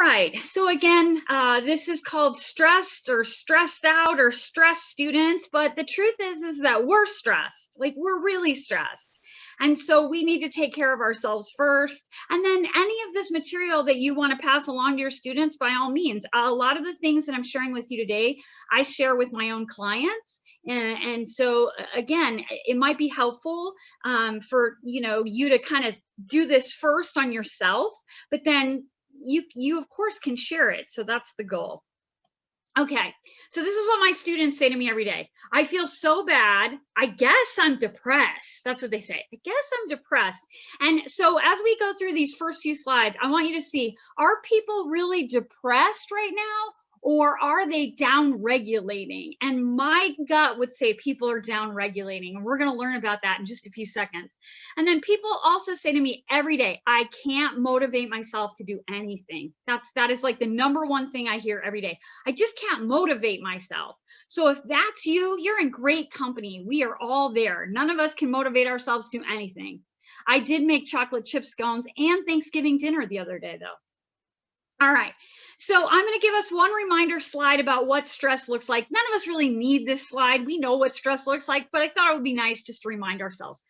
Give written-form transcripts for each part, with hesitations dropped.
right, so again, this is called stressed or stressed out or stressed students, but the truth is that we're stressed, like we're really stressed. And so we need to take care of ourselves first. And then any of this material that you want to pass along to your students, by all means. A lot of the things that I'm sharing with you today, I share with my own clients. And so again, it might be helpful for you to kind of do this first on yourself, but then you of course can share it. So that's the goal. Okay, so this is what my students say to me every day. I feel so bad. I guess I'm depressed. That's what they say. I guess I'm depressed. And so as we go through these first few slides, I want you to see, are people really depressed right now? Or are they down regulating? And my gut would say people are down regulating. And we're going to learn about that in just a few seconds. And then people also say to me every day, I can't motivate myself to do anything. That is like the number one thing I hear every day. I just can't motivate myself. So if that's you, you're in great company. We are all there. None of us can motivate ourselves to do anything. I did make chocolate chip scones and Thanksgiving dinner the other day, though. All right. So I'm going to give us one reminder slide about what stress looks like. None of us really need this slide. We know what stress looks like, but I thought it would be nice just to remind ourselves.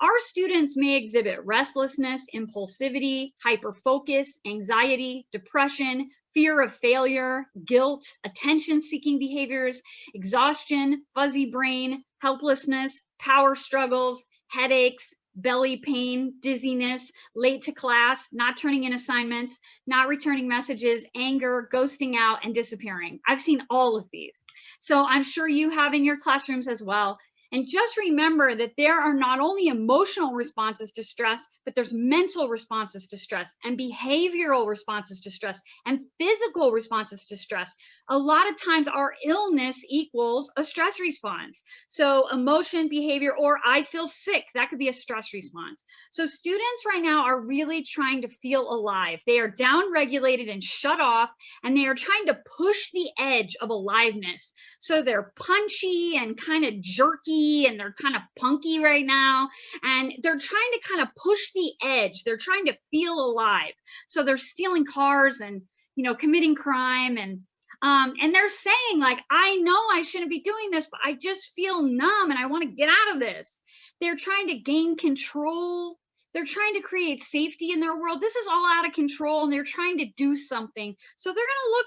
Our students may exhibit restlessness, impulsivity, hyperfocus, anxiety, depression, fear of failure, guilt, attention-seeking behaviors, exhaustion, fuzzy brain, helplessness, power struggles, headaches, belly pain, dizziness, late to class, not turning in assignments, not returning messages, anger, ghosting out, and disappearing. I've seen all of these. So I'm sure you have in your classrooms as well. And just remember that there are not only emotional responses to stress, but there's mental responses to stress and behavioral responses to stress and physical responses to stress. A lot of times our illness equals a stress response. So emotion, behavior, or I feel sick, that could be a stress response. So students right now are really trying to feel alive. They are down regulated and shut off, and they are trying to push the edge of aliveness. So they're punchy and kind of jerky, and they're kind of punky right now, and they're trying to kind of push the edge. They're trying to feel alive. So they're stealing cars and committing crime, and they're saying, like, I know I shouldn't be doing this, but I just feel numb and I want to get out of this. They're trying to gain control. They're trying to create safety in their world. This is all out of control, and they're trying to do something. So they're going to look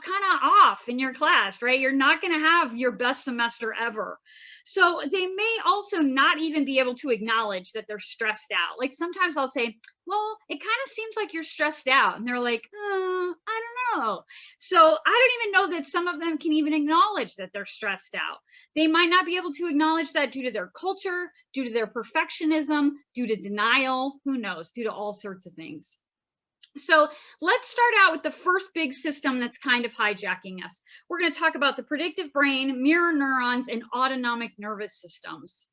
kind of off in your class, right? You're not going to have your best semester ever. So they may also not even be able to acknowledge that they're stressed out. Like sometimes I'll say, well, it kind of seems like you're stressed out. And they're like, I don't know. So I don't even know that some of them can even acknowledge that they're stressed out. They might not be able to acknowledge that due to their culture, due to their perfectionism, due to denial, who knows, due to all sorts of things. So let's start out with the first big system that's kind of hijacking us. We're going to talk about the predictive brain, mirror neurons, and autonomic nervous systems.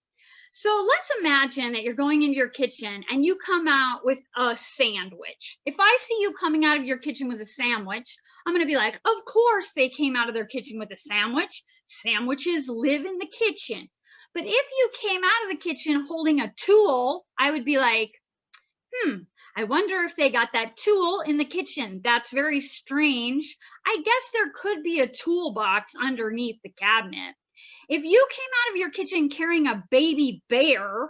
So let's imagine that you're going into your kitchen and you come out with a sandwich. If I see you coming out of your kitchen with a sandwich, I'm going to be like, of course they came out of their kitchen with a sandwich. Sandwiches live in the kitchen. But if you came out of the kitchen holding a tool, I would be like, I wonder if they got that tool in the kitchen. That's very strange. I guess there could be a toolbox underneath the cabinet. If you came out of your kitchen carrying a baby bear,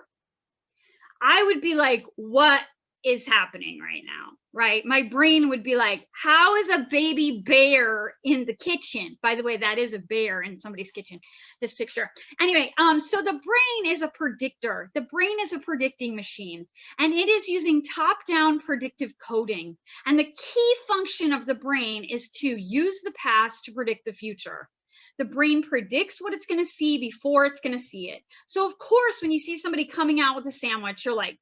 I would be like, what is happening right now, right? My brain would be like, how is a baby bear in the kitchen? By the way, that is a bear in somebody's kitchen, this picture. Anyway, so the brain is a predictor. The brain is a predicting machine, and it is using top-down predictive coding. And the key function of the brain is to use the past to predict the future. The brain predicts what it's going to see before it's going to see it. So of course, when you see somebody coming out with a sandwich, you're like,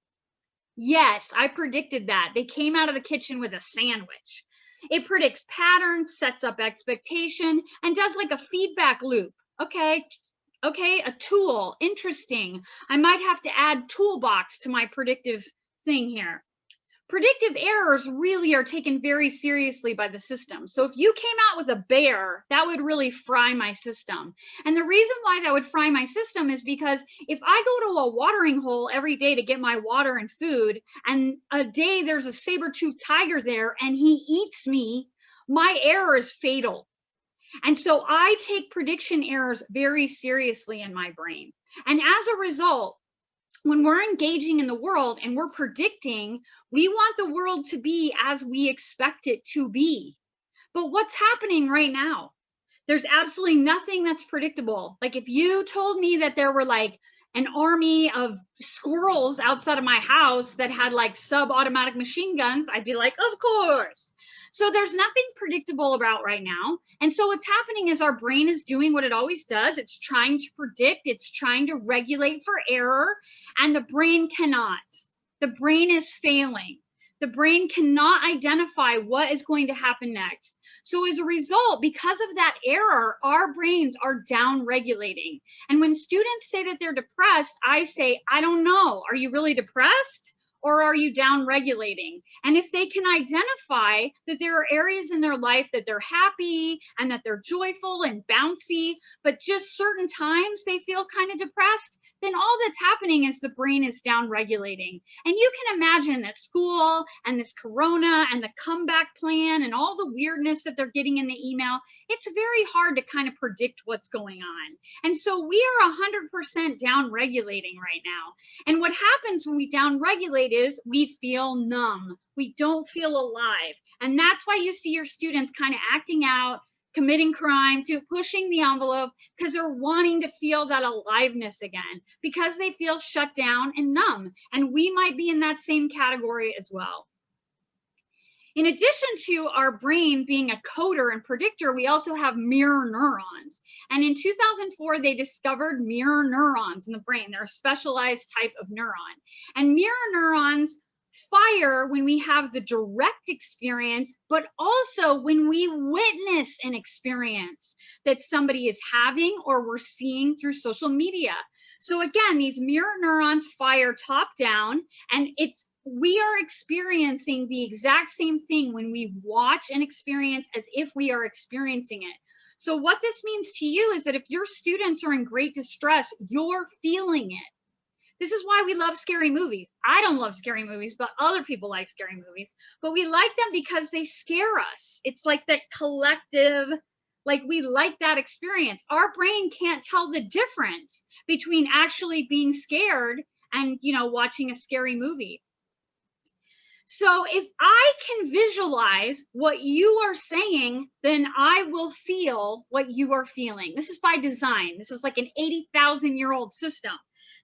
yes, I predicted that. They came out of the kitchen with a sandwich. It predicts patterns, sets up expectation, and does like a feedback loop. Okay, a tool, interesting. I might have to add toolbox to my predictive thing here. Predictive errors really are taken very seriously by the system. So if you came out with a bear, that would really fry my system. And the reason why that would fry my system is because if I go to a watering hole every day to get my water and food, and a day there's a saber-toothed tiger there and he eats me, my error is fatal. And so I take prediction errors very seriously in my brain. And as a result, when we're engaging in the world and we're predicting, we want the world to be as we expect it to be. But what's happening right now? There's absolutely nothing that's predictable. Like if you told me that there were like an army of squirrels outside of my house that had like sub-automatic machine guns, I'd be like, of course. So there's nothing predictable about right now. And so what's happening is our brain is doing what it always does. It's trying to predict, it's trying to regulate for error, and the brain cannot. The brain is failing. The brain cannot identify what is going to happen next. So as a result, because of that error, our brains are down regulating. And when students say that they're depressed, I say, I don't know. Are you really depressed? Or are you down regulating? And if they can identify that there are areas in their life that they're happy and that they're joyful and bouncy, but just certain times they feel kind of depressed, then all that's happening is the brain is down regulating. And you can imagine that school and this corona and the comeback plan and all the weirdness that they're getting in the email, it's very hard to kind of predict what's going on. And so we are 100% down regulating right now. And what happens when we down regulate is we feel numb. We don't feel alive. And that's why you see your students kind of acting out, committing crime, to pushing the envelope, because they're wanting to feel that aliveness again, because they feel shut down and numb. And we might be in that same category as well. In addition to our brain being a coder and predictor, we also have mirror neurons. And in 2004, they discovered mirror neurons in the brain. They're a specialized type of neuron. And mirror neurons fire when we have the direct experience, but also when we witness an experience that somebody is having or we're seeing through social media. So again, these mirror neurons fire top down, and we are experiencing the exact same thing when we watch an experience as if we are experiencing it. So what this means to you is that if your students are in great distress, you're feeling it. This is why we love scary movies. I don't love scary movies, but other people like scary movies. But we like them because they scare us. It's like that collective, like we like that experience. Our brain can't tell the difference between actually being scared and, watching a scary movie. So if I can visualize what you are saying, then I will feel what you are feeling. This is by design. This is like an 80,000-year-old system.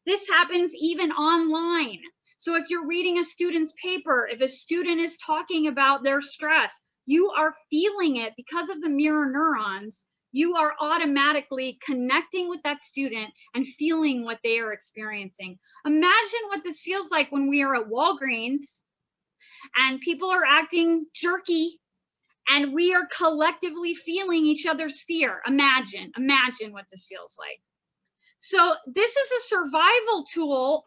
This happens even online. So if you're reading a student's paper, if a student is talking about their stress, you are feeling it because of the mirror neurons. You are automatically connecting with that student and feeling what they are experiencing. Imagine what this feels like when we are at Walgreens and people are acting jerky and we are collectively feeling each other's fear. Imagine what this feels like. So this is a survival tool,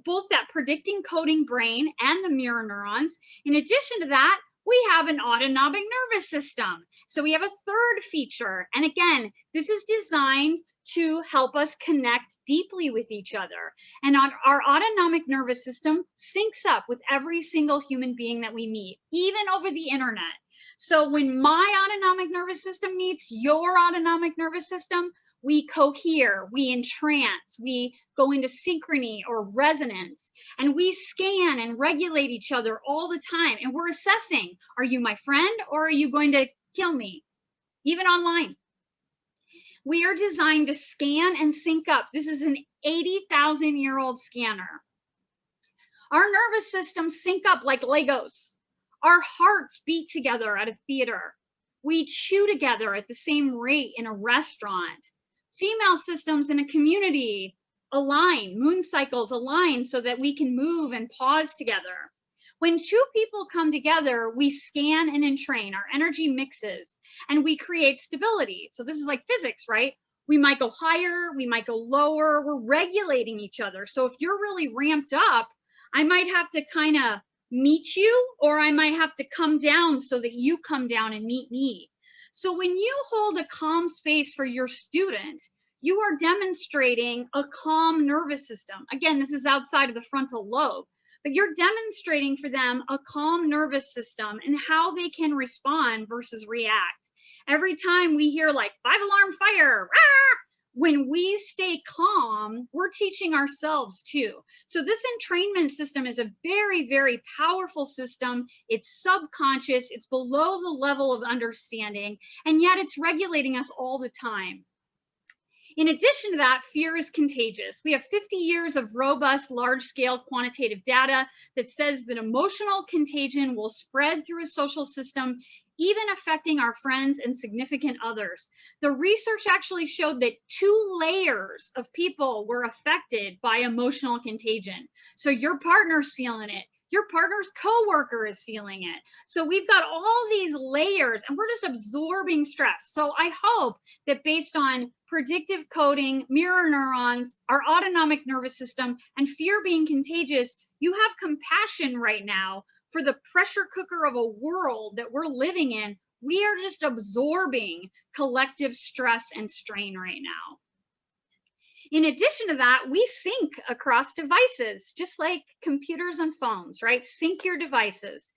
both that predicting coding brain and the mirror neurons. In addition to that, we have an autonomic nervous system. So we have a third feature. And again, this is designed to help us connect deeply with each other. And our autonomic nervous system syncs up with every single human being that we meet, even over the internet. So when my autonomic nervous system meets your autonomic nervous system, we cohere, we entrance, we go into synchrony or resonance, and we scan and regulate each other all the time. And we're assessing, are you my friend or are you going to kill me? Even online. We are designed to scan and sync up. This is an 80,000-year-old scanner. Our nervous systems sync up like Legos. Our hearts beat together at a theater. We chew together at the same rate in a restaurant. Female systems in a community align, moon cycles align so that we can move and pause together. When two people come together, we scan and entrain, our energy mixes, and we create stability. So this is like physics, right? We might go higher, we might go lower, we're regulating each other. So if you're really ramped up, I might have to kind of meet you, or I might have to come down so that you come down and meet me. So when you hold a calm space for your student, you are demonstrating a calm nervous system. Again, this is outside of the frontal lobe, but you're demonstrating for them a calm nervous system and how they can respond versus react. Every time we hear like 5-alarm fire, rah! When we stay calm, we're teaching ourselves too. So this entrainment system is a very, very powerful system. It's subconscious, it's below the level of understanding, and yet it's regulating us all the time. In addition to that, fear is contagious. We have 50 years of robust, large-scale quantitative data that says that emotional contagion will spread through a social system, even affecting our friends and significant others. The research actually showed that 2 layers of people were affected by emotional contagion. So your partner's feeling it. Your partner's coworker is feeling it. So we've got all these layers and we're just absorbing stress. So I hope that based on predictive coding, mirror neurons, our autonomic nervous system, and fear being contagious, you have compassion right now for the pressure cooker of a world that we're living in. We are just absorbing collective stress and strain right now. In addition to that, we sync across devices, just like computers and phones, right? Sync your devices.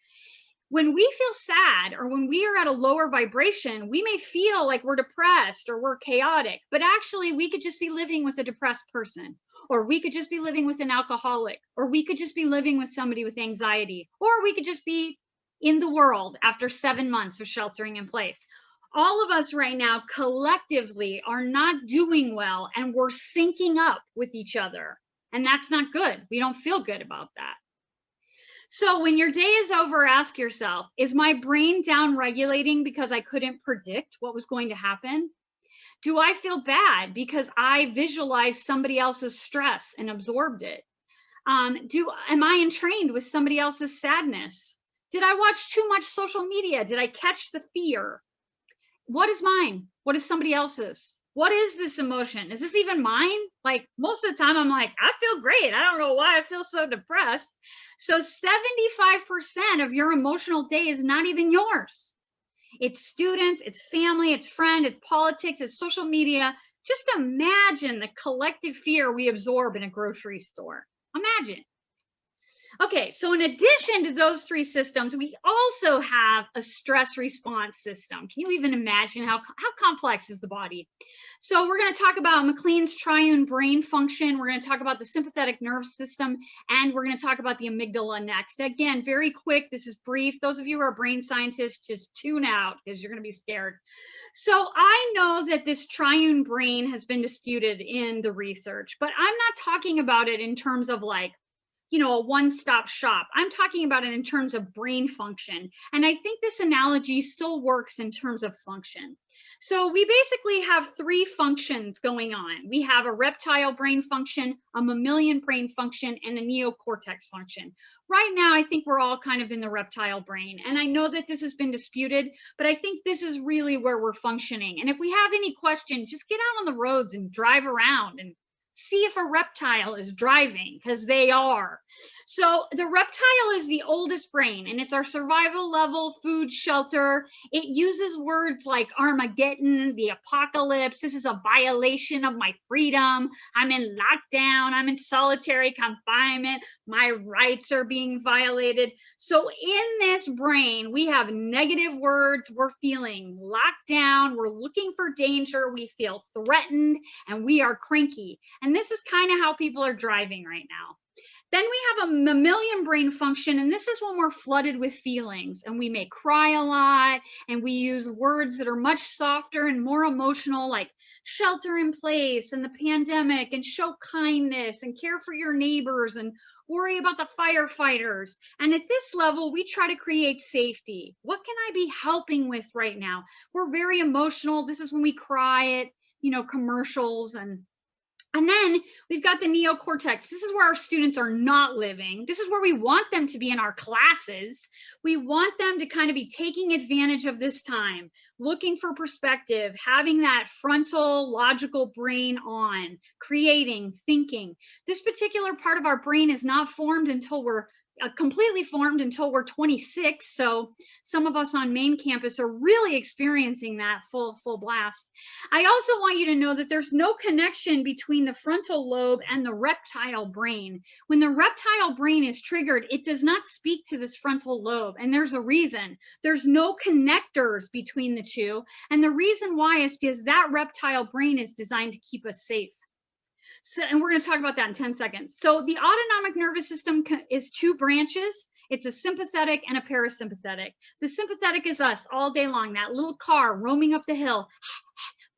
When we feel sad or when we are at a lower vibration, we may feel like we're depressed or we're chaotic, but actually we could just be living with a depressed person, or we could just be living with an alcoholic, or we could just be living with somebody with anxiety, or we could just be in the world after 7 months of sheltering in place. All of us right now collectively are not doing well, and we're syncing up with each other. And that's not good. We don't feel good about that. So when your day is over, ask yourself, is my brain down regulating because I couldn't predict what was going to happen? Do I feel bad because I visualized somebody else's stress and absorbed it? Am I entrained with somebody else's sadness? Did I watch too much social media? Did I catch the fear? What is mine? What is somebody else's? What is this emotion? Is this even mine? Like most of the time I'm like, I feel great. I don't know why I feel so depressed. So 75% of your emotional day is not even yours. It's students, it's family, it's friend, it's politics, it's social media. Just imagine the collective fear we absorb in a grocery store. Imagine. Okay, so in addition to those 3 systems, we also have a stress response system. Can you even imagine how complex is the body? So we're going to talk about McLean's triune brain function. We're going to talk about the sympathetic nervous system, and we're going to talk about the amygdala next. Again, very quick. This is brief. Those of you who are brain scientists, just tune out because you're going to be scared. So I know that this triune brain has been disputed in the research, but I'm not talking about it in terms of like, you know, a one-stop shop. I'm talking about it in terms of brain function. And I think this analogy still works in terms of function. So we basically have 3 functions going on. We have a reptile brain function, a mammalian brain function, and a neocortex function. Right now, I think we're all kind of in the reptile brain. And I know that this has been disputed, but I think this is really where we're functioning. And if we have any question, just get out on the roads and drive around and see if a reptile is driving, because they are. So the reptile is the oldest brain, and it's our survival level, food, shelter. It uses words like Armageddon, the apocalypse. This is a violation of my freedom. I'm in lockdown. I'm in solitary confinement. My rights are being violated. So in this brain, we have negative words. We're feeling locked down. We're looking for danger. We feel threatened, and we are cranky. And this is kind of how people are driving right now. Then we have a mammalian brain function, and this is when we're flooded with feelings, and we may cry a lot, and we use words that are much softer and more emotional, like shelter in place and the pandemic, and show kindness and care for your neighbors and worry about the firefighters. And at this level, we try to create safety. What can I be helping with right now? We're very emotional. This is when we cry at, you know, commercials. And then we've got the neocortex. This is where our students are not living. This is where we want them to be in our classes. We want them to kind of be taking advantage of this time, looking for perspective, having that frontal logical brain on, creating, thinking. This particular part of our brain is not formed until we're completely formed until we're 26. So some of us on main campus are really experiencing that full blast. I also want you to know that there's no connection between the frontal lobe and the reptile brain. When the reptile brain is triggered, it does not speak to this frontal lobe. And there's a reason. There's no connectors between the two. And the reason why is because that reptile brain is designed to keep us safe. So, and we're going to talk about that in 10 seconds. So the autonomic nervous system is two branches. It's a sympathetic and a parasympathetic. The sympathetic is us all day long, that little car roaming up the hill,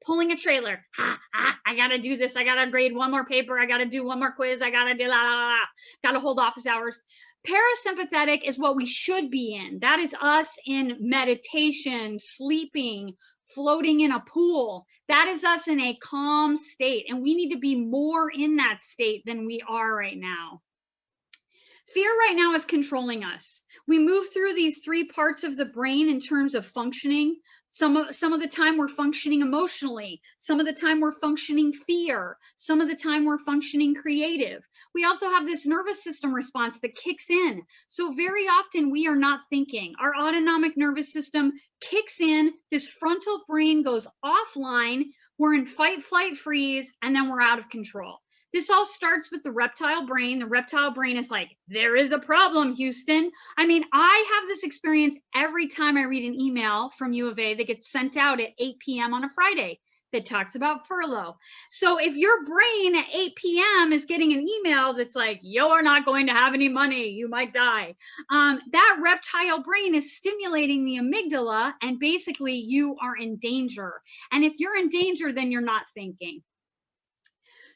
pulling a trailer. I got to do this. I got to grade one more paper. I got to do one more quiz. I got to do got to hold office hours. Parasympathetic is what we should be in. That is us in meditation, sleeping, floating in a pool. That is us in a calm state. And we need to be more in that state than we are right now. Fear right now is controlling us. We move through these three parts of the brain in terms of functioning. Some of the time we're functioning emotionally. Some of the time we're functioning fear. Some of the time we're functioning creative. We also have this nervous system response that kicks in. So very often we are not thinking. Our autonomic nervous system kicks in. This frontal brain goes offline. We're in fight, flight, freeze, and then we're out of control. This all starts with the reptile brain. The reptile brain is like, there is a problem, Houston. I mean, I have this experience every time I read an email from U of A that gets sent out at 8 p.m. on a Friday that talks about furlough. So if your brain at 8 p.m. is getting an email that's like, you're not going to have any money, you might die. That reptile brain is stimulating the amygdala, and basically you are in danger. And if you're in danger, then you're not thinking.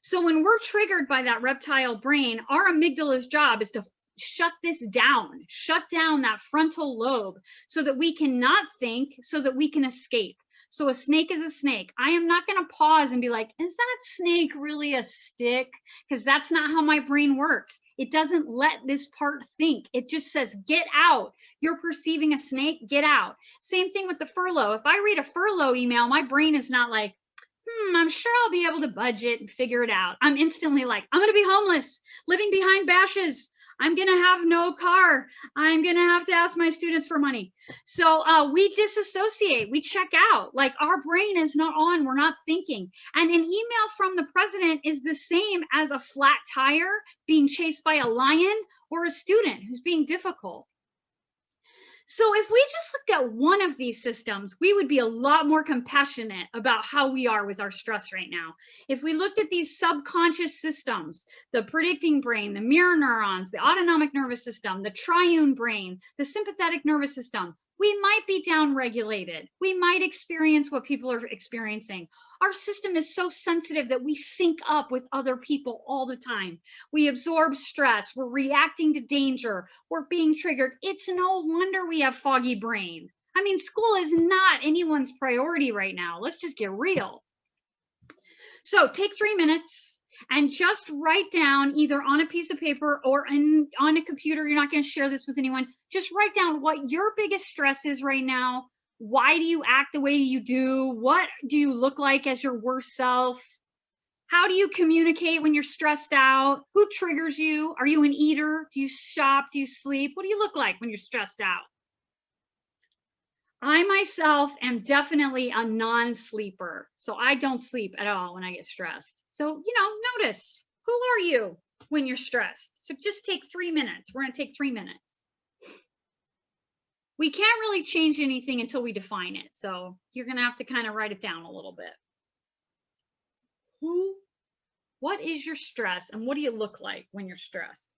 So when we're triggered by that reptile brain, our amygdala's job is to shut this down, shut down that frontal lobe so that we cannot think, so that we can escape. So a snake is a snake. I am not going to pause and be like, is that snake really a stick? Because that's not how my brain works. It doesn't let this part think. It just says, get out. You're perceiving a snake, get out. Same thing with the furlough. If I read a furlough email, my brain is not like, I'm sure I'll be able to budget and figure it out. I'm instantly like, I'm going to be homeless, living behind bashes. I'm going to have no car. I'm going to have to ask my students for money. So we disassociate. We check out. Like our brain is not on. We're not thinking. And an email from the president is the same as a flat tire being chased by a lion or a student who's being difficult. So if we just looked at one of these systems, we would be a lot more compassionate about how we are with our stress right now. If we looked at these subconscious systems, the predicting brain, the mirror neurons, the autonomic nervous system, the triune brain, the sympathetic nervous system, we might be downregulated. We might experience what people are experiencing. Our system is so sensitive that we sync up with other people all the time. We absorb stress. We're reacting to danger. We're being triggered. It's no wonder we have foggy brain. I mean, school is not anyone's priority right now. Let's just get real. So take 3 minutes and just write down, either on a piece of paper or on a computer. You're not going to share this with anyone. Just write down what your biggest stress is right now. Why do you act the way you do? What do you look like as your worst self? How do you communicate when you're stressed out? Who triggers you? Are you an eater? Do you shop? Do you sleep? What do you look like when you're stressed out? I myself am definitely a non-sleeper. So I don't sleep at all when I get stressed. So, notice, who are you when you're stressed? So just take 3 minutes. We're going to take 3 minutes. We can't really change anything until we define it. So you're going to have to kind of write it down a little bit. What is your stress, and what do you look like when you're stressed?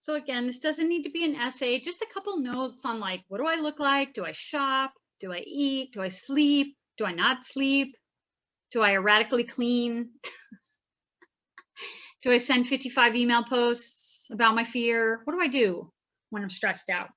So again, this doesn't need to be an essay, just a couple notes on like, what do I look like? Do I shop? Do I eat? Do I sleep? Do I not sleep? Do I erratically clean? Do I send 55 email posts about my fear? What do I do when I'm stressed out?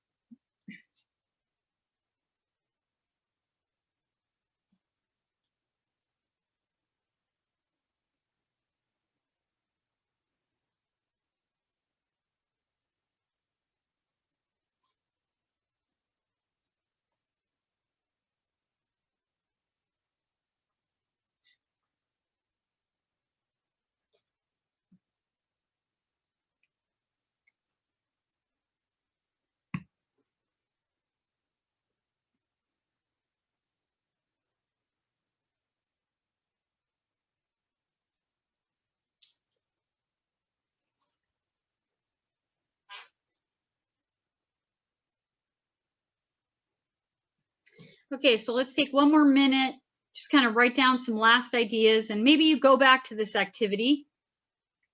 Okay, so let's take one more minute, just kind of write down some last ideas, and maybe you go back to this activity,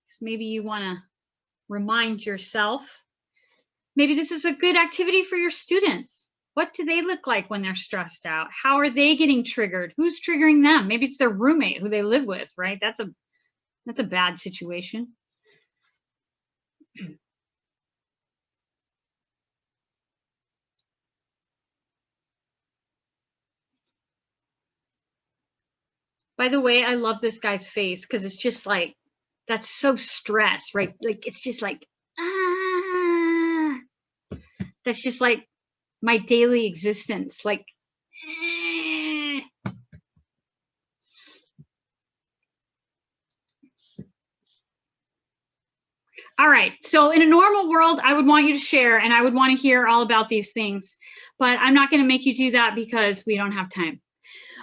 because maybe you want to remind yourself. Maybe this is a good activity for your students. What do they look like when they're stressed out? How are they getting triggered? Who's triggering them? Maybe it's their roommate who they live with, right? That's a bad situation. By the way, I love this guy's face because it's just like, that's so stress, right? Like, it's just like, ah, that's just like my daily existence. Like, All right. So in a normal world, I would want you to share and I would want to hear all about these things, but I'm not going to make you do that because we don't have time.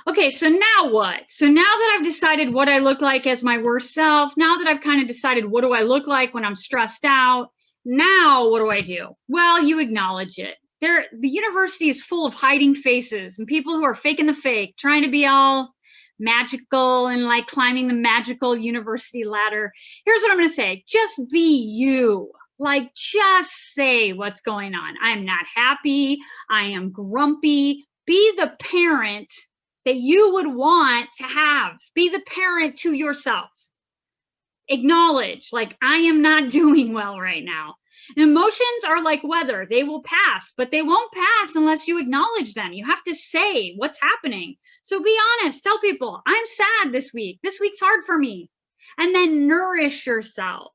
Okay, so now what? So now that I've decided what I look like as my worst self, now that I've kind of decided what do I look like when I'm stressed out, now what do I do? Well, you acknowledge it. The university is full of hiding faces and people who are faking the fake, trying to be all magical and like climbing the magical university ladder. Here's what I'm going to say. Just be you. Like, just say what's going on. I'm not happy. I am grumpy. Be the parent that you would want to have. Be the parent to yourself. Acknowledge, like, I am not doing well right now. Emotions are like weather. They will pass, but they won't pass unless you acknowledge them. You have to say what's happening. So be honest. Tell people, I'm sad this week. This week's hard for me. And then nourish yourself.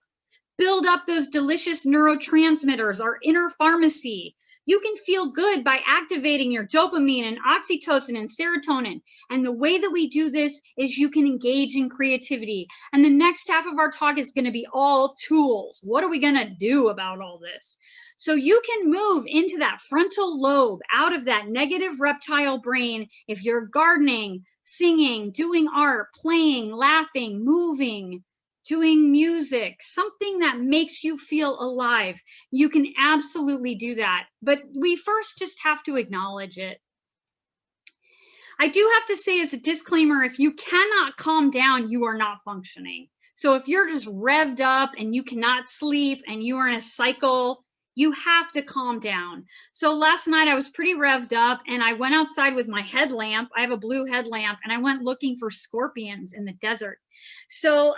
Build up those delicious neurotransmitters, our inner pharmacy. You can feel good by activating your dopamine and oxytocin and serotonin. And the way that we do this is you can engage in creativity. And the next half of our talk is going to be all tools. What are we going to do about all this? So you can move into that frontal lobe, out of that negative reptile brain, if you're gardening, singing, doing art, playing, laughing, moving, doing music, something that makes you feel alive. You can absolutely do that. But we first just have to acknowledge it. I do have to say as a disclaimer, if you cannot calm down, you are not functioning. So if you're just revved up and you cannot sleep and you are in a cycle, you have to calm down. So last night I was pretty revved up and I went outside with my headlamp. I have a blue headlamp and I went looking for scorpions in the desert. So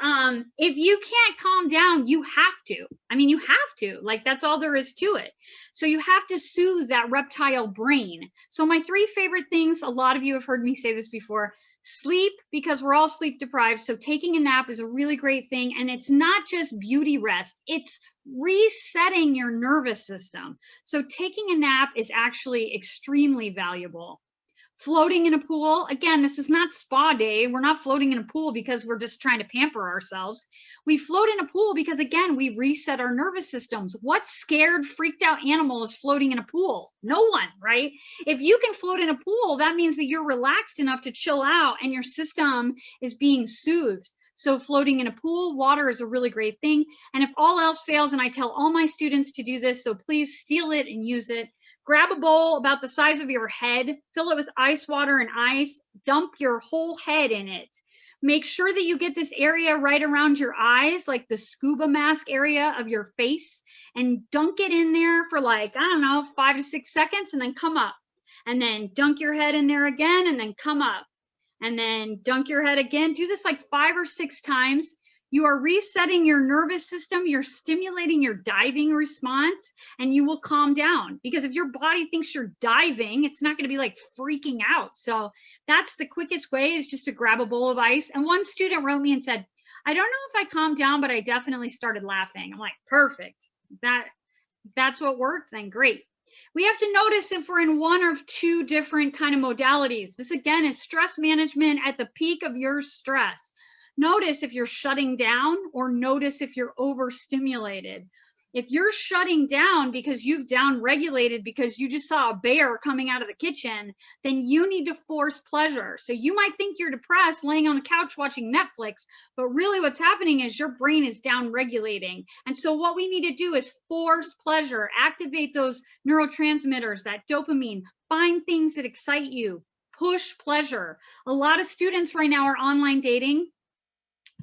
if you can't calm down, you have to. I mean, you have to. Like, that's all there is to it. So you have to soothe that reptile brain. So my 3 favorite things, a lot of you have heard me say this before. Sleep, because we're all sleep deprived. So taking a nap is a really great thing. And it's not just beauty rest. It's resetting your nervous system. So taking a nap is actually extremely valuable. Floating in a pool, again, this is not spa day. We're not floating in a pool because we're just trying to pamper ourselves. We float in a pool because, again, we reset our nervous systems. What scared, freaked out animal is floating in a pool? No one, right? If you can float in a pool, that means that you're relaxed enough to chill out and your system is being soothed. So floating in a pool, water is a really great thing. And if all else fails, and I tell all my students to do this, so please steal it and use it. Grab a bowl about the size of your head, fill it with ice water and ice, dump your whole head in it. Make sure that you get this area right around your eyes, like the scuba mask area of your face, and dunk it in there for like, I don't know, 5 to 6 seconds and then come up. and then dunk your head in there again, and then come up, and then dunk your head again. Do this like 5 or 6 times. You are resetting your nervous system. You're stimulating your diving response, and you will calm down, because if your body thinks you're diving, it's not going to be like freaking out. So that's the quickest way, is just to grab a bowl of ice. And one student wrote me and said, I don't know if I calmed down, but I definitely started laughing. I'm like, perfect. That's what worked, then great. We have to notice if we're in one of 2 different kind of modalities. This again is stress management at the peak of your stress. Notice if you're shutting down, or notice if you're overstimulated. If you're shutting down because you've down-regulated because you just saw a bear coming out of the kitchen, then you need to force pleasure. So you might think you're depressed laying on the couch watching Netflix, but really what's happening is your brain is down-regulating. And so what we need to do is force pleasure, activate those neurotransmitters, that dopamine, find things that excite you, push pleasure. A lot of students right now are online dating.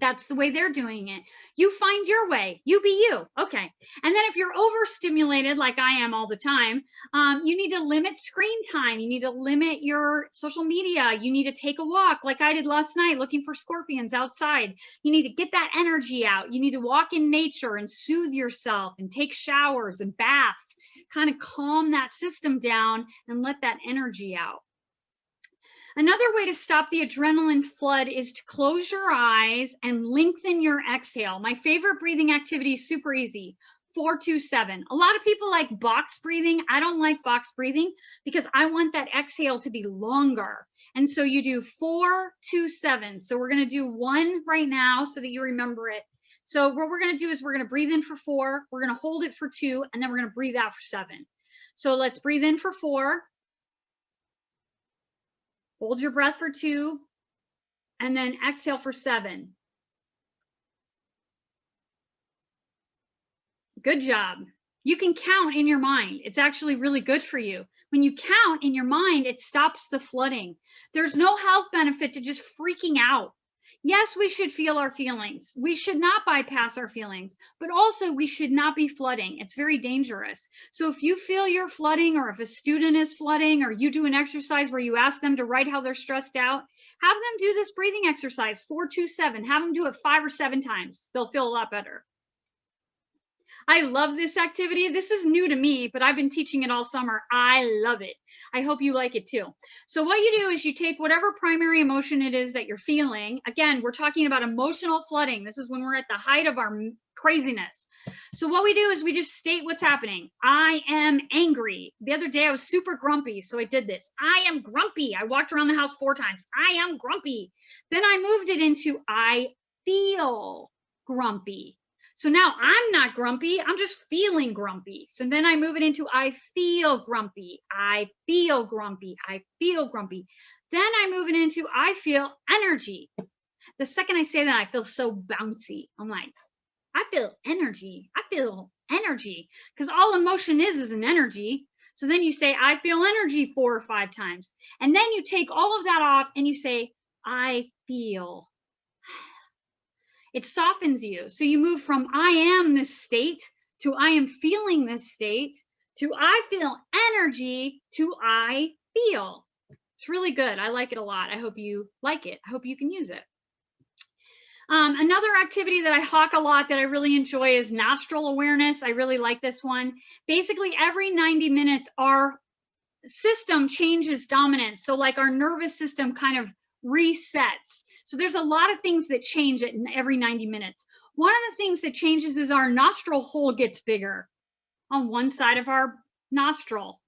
That's the way they're doing it. You find your way. You be you. Okay. And then if you're overstimulated, like I am all the time, you need to limit screen time. You need to limit your social media. You need to take a walk, like I did last night, looking for scorpions outside. You need to get that energy out. You need to walk in nature and soothe yourself, and take showers and baths, kind of calm that system down and let that energy out. Another way to stop the adrenaline flood is to close your eyes and lengthen your exhale. My favorite breathing activity is super easy. 4-2-7. A lot of people like box breathing. I don't like box breathing because I want that exhale to be longer. And so you do 4-2-7. So we're going to do 1 right now so that you remember it. So what we're going to do is we're going to breathe in for 4. We're going to hold it for 2, and then we're going to breathe out for 7. So let's breathe in for 4. Hold your breath for 2, and then exhale for 7. Good job. You can count in your mind. It's actually really good for you. When you count in your mind, it stops the flooding. There's no health benefit to just freaking out. Yes, we should feel our feelings. We should not bypass our feelings, but also we should not be flooding. It's very dangerous. So if you feel you're flooding, or if a student is flooding, or you do an exercise where you ask them to write how they're stressed out, have them do this breathing exercise, 4-2-7. Have them do it 5 or 7 times. They'll feel a lot better. I love this activity. This is new to me, but I've been teaching it all summer. I love it. I hope you like it too. So what you do is you take whatever primary emotion it is that you're feeling. Again, we're talking about emotional flooding. This is when we're at the height of our craziness. So what we do is we just state what's happening. I am angry. The other day I was super grumpy, so I did this. I am grumpy. I walked around the house 4 times. I am grumpy. Then I moved it into I feel grumpy. So now I'm not grumpy, I'm just feeling grumpy. So then I move it into I feel grumpy, I feel grumpy, I feel grumpy. Then I move it into I feel energy. The second I say that, I feel so bouncy. I'm like, I feel energy, I feel energy. Because all emotion is an energy. So then you say, I feel energy 4 or 5 times. And then you take all of that off and you say, I feel. It softens you. So you move from I am this state to I am feeling this state to I feel energy to I feel. It's really good. I like it a lot. I hope you like it. I hope you can use it. Another activity that I hawk a lot that I really enjoy is nostril awareness. I really like this one. Basically, every 90 minutes, our system changes dominance. So like our nervous system kind of resets. So there's a lot of things that change it in every 90 minutes. One of the things that changes is our nostril hole gets bigger on one side of our nostril.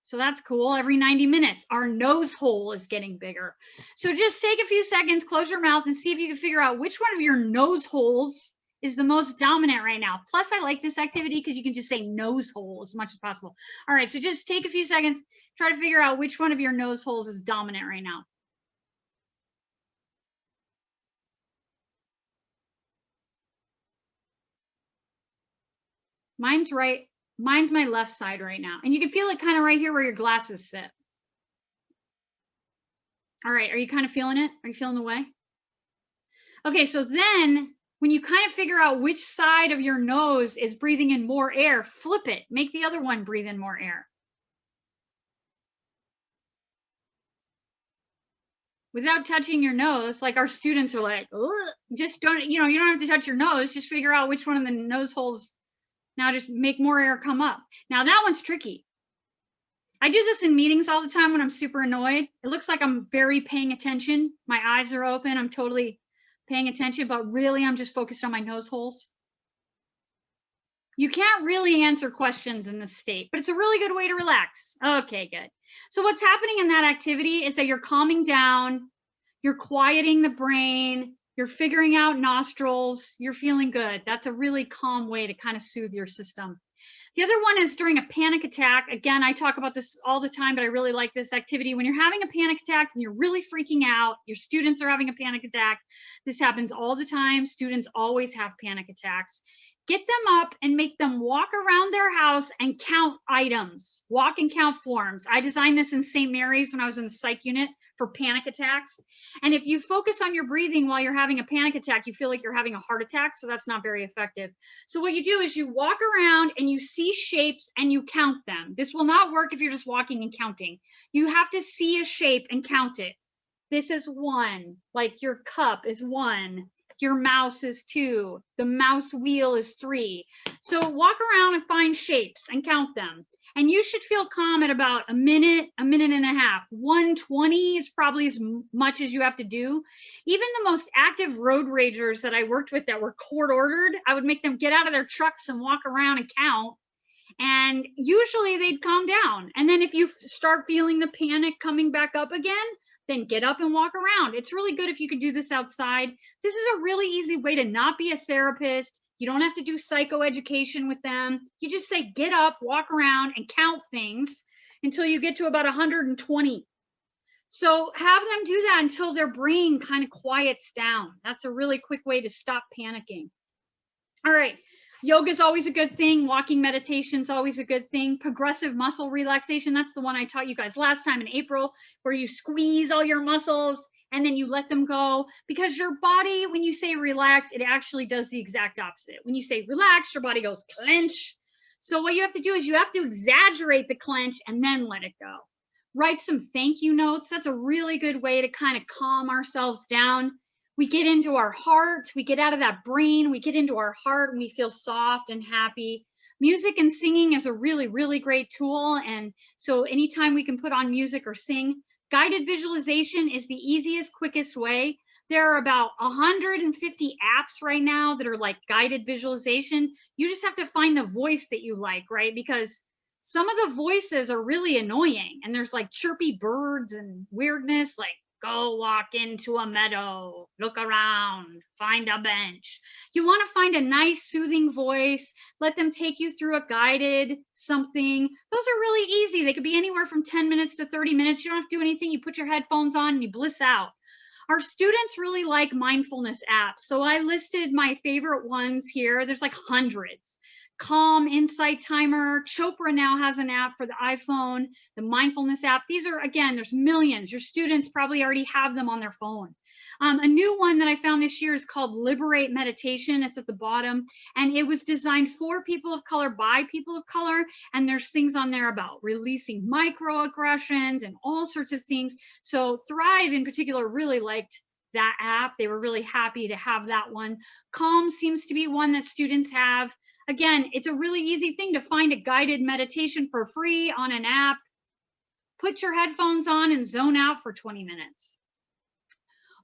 So that's cool. Every 90 minutes, our nose hole is getting bigger. So just take a few seconds, close your mouth, and see if you can figure out which one of your nose holes is the most dominant right now. Plus, I like this activity because you can just say nose hole as much as possible. All right, so just take a few seconds, try to figure out which one of your nose holes is dominant right now. Mine's right. Mine's my left side right now. And you can feel it kind of right here where your glasses sit. All right, are you kind of feeling it? Are you feeling the way? Okay, so then when you kind of figure out which side of your nose is breathing in more air, flip it. Make the other one breathe in more air. without touching your nose. Like our students are like, just don't, you don't have to touch your nose. Just figure out which one of the nose holes. Now just make more air come up. Now that one's tricky. I do this in meetings all the time when I'm super annoyed. It looks like I'm very paying attention. My eyes are open. I'm totally paying attention, but really I'm just focused on my nose holes. You can't really answer questions in this state, but it's a really good way to relax. Okay, good. So what's happening in that activity is that you're calming down, you're quieting the brain, you're figuring out nostrils, you're feeling good. That's a really calm way to kind of soothe your system. The other one is during a panic attack. Again, I talk about this all the time, but I really like this activity. When you're having a panic attack and you're really freaking out, your students are having a panic attack. This happens all the time. Students always have panic attacks. Get them up and make them walk around their house and count items, walk and count forms. I designed this in St. Mary's when I was in the psych unit for panic attacks. And if you focus on your breathing while you're having a panic attack, you feel like you're having a heart attack. So that's not very effective. So what you do is you walk around and you see shapes and you count them. This will not work if you're just walking and counting. You have to see a shape and count it. This is 1, like your cup is 1. Your mouse is 2. The mouse wheel is 3. So walk around and find shapes and count them. And you should feel calm at about a minute and a half. 120 is probably as much as you have to do. Even the most active road ragers that I worked with that were court ordered, I would make them get out of their trucks and walk around and count. And usually they'd calm down. And then if you start feeling the panic coming back up again, then get up and walk around. It's really good if you could do this outside. This is a really easy way to not be a therapist. You don't have to do psychoeducation with them. You just say, get up, walk around, and count things until you get to about 120. So have them do that until their brain kind of quiets down. That's a really quick way to stop panicking. All right. Yoga is always a good thing. Walking meditation is always a good thing. Progressive muscle relaxation. That's the one I taught you guys last time in April, where you squeeze all your muscles and then you let them go, because your body, when you say relax, it actually does the exact opposite. When you say relax, your body goes clench. So what you have to do is you have to exaggerate the clench and then let it go. Write some thank you notes. That's a really good way to kind of calm ourselves down. We get into our heart, we get out of that brain, we get into our heart, and we feel soft and happy. Music and singing is a really, really great tool. And so anytime we can put on music or sing, guided visualization is the easiest, quickest way. There are about 150 apps right now that are like guided visualization. You just have to find the voice that you like, right? Because some of the voices are really annoying, and there's like chirpy birds and weirdness, like go walk into a meadow, look around, find a bench. You want to find a nice soothing voice, let them take you through a guided something. Those are really easy. They could be anywhere from 10 minutes to 30 minutes. You don't have to do anything. You put your headphones on and you bliss out. Our students really like mindfulness apps. So I listed my favorite ones here. There's like hundreds. Calm, Insight Timer. Chopra now has an app for the iPhone, the mindfulness app. These are, again, there's millions. Your students probably already have them on their phone. A new one that I found this year is called Liberate Meditation. It's at the bottom, and it was designed for people of color by people of color. And there's things on there about releasing microaggressions and all sorts of things. So Thrive in particular really liked that app. They were really happy to have that one. Calm seems to be one that students have. Again, it's a really easy thing to find a guided meditation for free on an app. Put your headphones on and zone out for 20 minutes.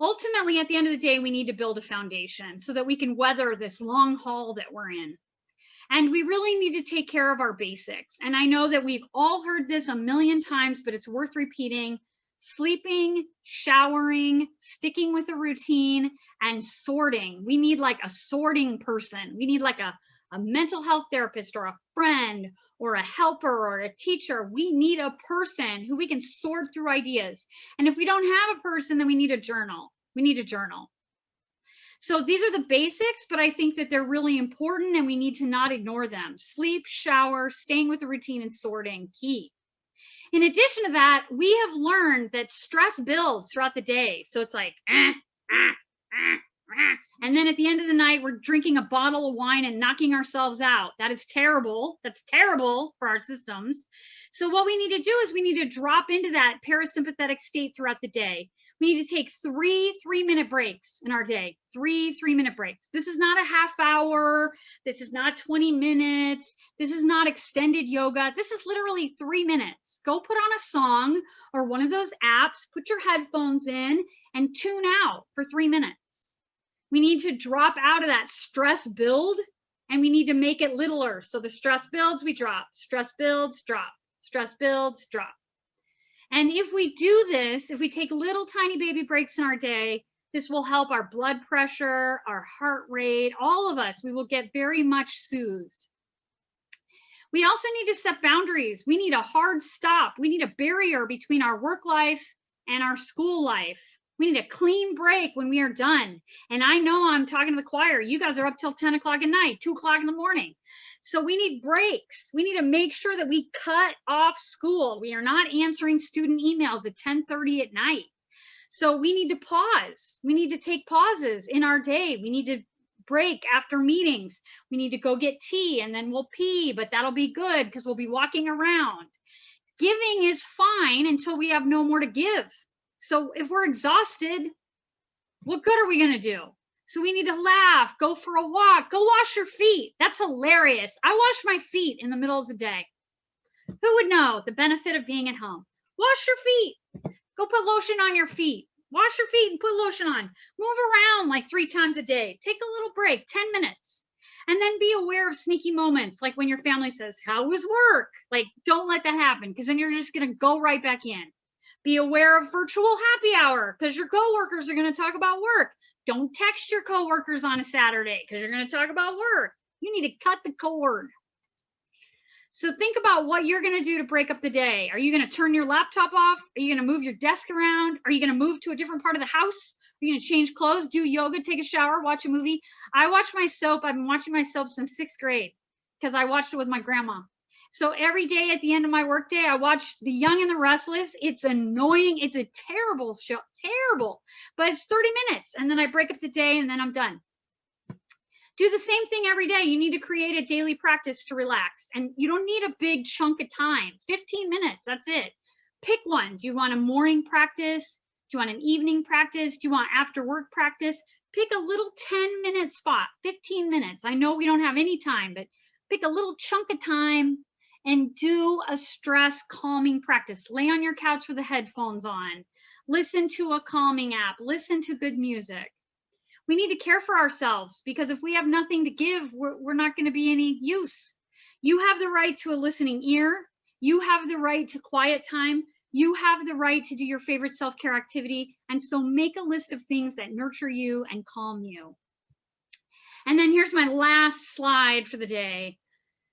Ultimately, at the end of the day, we need to build a foundation so that we can weather this long haul that we're in. And we really need to take care of our basics. And I know that we've all heard this a million times, but it's worth repeating. Sleeping, showering, sticking with a routine, and sorting. We need like a sorting person. We need like a mental health therapist or a friend or a helper or a teacher. We need a person who we can sort through ideas. And if we don't have a person, then we need a journal. We need a journal. So these are the basics, but I think that they're really important and we need to not ignore them. Sleep, shower, staying with a routine, and sorting, key. In addition to that, we have learned that stress builds throughout the day. So it's like, and then at the end of the night, we're drinking a bottle of wine and knocking ourselves out. That is terrible. That's terrible for our systems. So what we need to do is we need to drop into that parasympathetic state throughout the day. We need to take 3-minute breaks in our day, 3-minute breaks. This is not a half hour. This is not 20 minutes. This is not extended yoga. This is literally 3 minutes. Go put on a song or one of those apps, put your headphones in and tune out for 3 minutes. We need to drop out of that stress build and we need to make it littler. So the stress builds, we drop, stress builds, drop, stress builds, drop. And if we do this, if we take little tiny baby breaks in our day, this will help our blood pressure, our heart rate, all of us. We will get very much soothed. We also need to set boundaries. We need a hard stop. We need a barrier between our work life and our school life. We need a clean break when we are done. And I know I'm talking to the choir. You guys are up till 10 o'clock at night, 2 o'clock in the morning. So we need breaks. We need to make sure that we cut off school. We are not answering student emails at 10:30 at night. So we need to pause. We need to take pauses in our day. We need to break after meetings. We need to go get tea and then we'll pee, but that'll be good because we'll be walking around. Giving is fine until we have no more to give. So if we're exhausted, what good are we going to do? So we need to laugh, go for a walk, go wash your feet. That's hilarious. I wash my feet in the middle of the day. Who would know the benefit of being at home? Wash your feet. Go put lotion on your feet. Wash your feet and put lotion on. Move around like 3 times a day. Take a little break, 10 minutes. And then be aware of sneaky moments, like when your family says, how was work? Like, don't let that happen because then you're just going to go right back in. Be aware of virtual happy hour because your coworkers are going to talk about work. Don't text your coworkers on a Saturday because you're going to talk about work. You need to cut the cord. So think about what you're going to do to break up the day. Are you going to turn your laptop off? Are you going to move your desk around? Are you going to move to a different part of the house? Are you going to change clothes, do yoga, take a shower, watch a movie? I watch my soap. I've been watching my soap since 6th grade because I watched it with my grandma. So every day at the end of my workday, I watch The Young and the Restless. It's annoying. It's a terrible show, terrible, but it's 30 minutes. And then I break up the day and then I'm done. Do the same thing every day. You need to create a daily practice to relax. And you don't need a big chunk of time, 15 minutes, that's it. Pick one. Do you want a morning practice? Do you want an evening practice? Do you want after work practice? Pick a little 10-minute spot, 15 minutes. I know we don't have any time, but pick a little chunk of time and do a stress calming practice. Lay on your couch with the headphones on. Listen to a calming app. Listen to good music. We need to care for ourselves because if we have nothing to give, we're not going to be any use. You have the right to a listening ear. You have the right to quiet time. You have the right to do your favorite self-care activity. And so make a list of things that nurture you and calm you. And then here's my last slide for the day.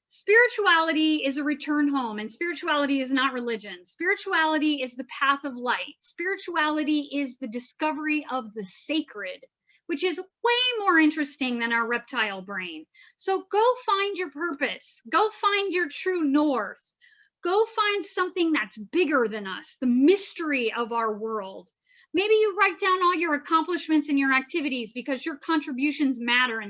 Spirituality is a return home, and spirituality is not religion. Spirituality is the path of light. Spirituality is the discovery of the sacred, which is way more interesting than our reptile brain. So go find your purpose. Go find your true north. Go find something that's bigger than us, the mystery of our world. Maybe you write down all your accomplishments and your activities because your contributions matter.